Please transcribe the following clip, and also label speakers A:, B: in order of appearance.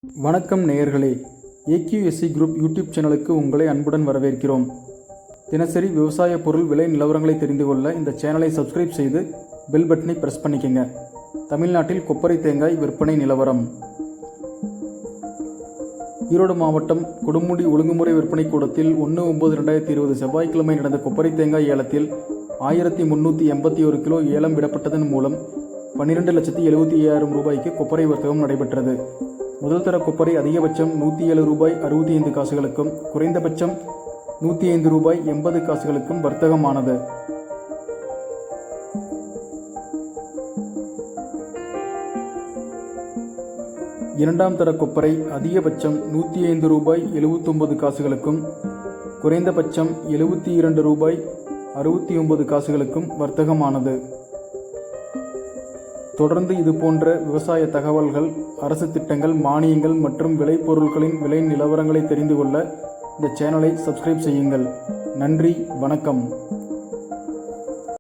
A: வணக்கம் நேயர்களே, AQSC group YouTube சேனலுக்கு உங்களை அன்புடன் வரவேற்கிறோம். தினசரி விவசாய பொருள் விலை நிலவரங்களை தெரிந்து கொள்ள இந்த சேனலை சப்ஸ்கிரைப் செய்து பெல் பட்டனை பிரஸ் பண்ணிக்கங்க. தமிழ்நாட்டில் கொப்பரை தேங்காய் விற்பனை நிலவரம். ஈரோடு மாவட்டம் கொடுமுடி ஒழுங்குமுறை விற்பனை கூடத்தில் 1/9/2020 செவ்வாய்க்கிழமை நடந்த கொப்பரை தேங்காய் ஏலத்தில் 1381 கிலோ ஏலம் விடப்பட்டதன் மூலம் 12,75,000 ரூபாய்க்கு கொப்பரை வர்த்தகம் நடைபெற்றது. முதல் தர கொப்பரை அதிகபட்சம் ₹107.65 குறைந்தபட்சம் ₹105.80 வர்த்தகமானது. இரண்டாம் தர கொப்பரை அதிகபட்சம் ₹105.79 குறைந்தபட்சம் ₹72.69 வர்த்தகமானது. தொடர்ந்து இதுபோன்ற விவசாய தகவல்கள், அரசு திட்டங்கள், மானியங்கள் மற்றும் விளைபொருட்களின் விலை நிலவரங்களை தெரிந்து கொள்ள இந்த சேனலை சப்ஸ்கிரைப் செய்யுங்கள். நன்றி, வணக்கம்.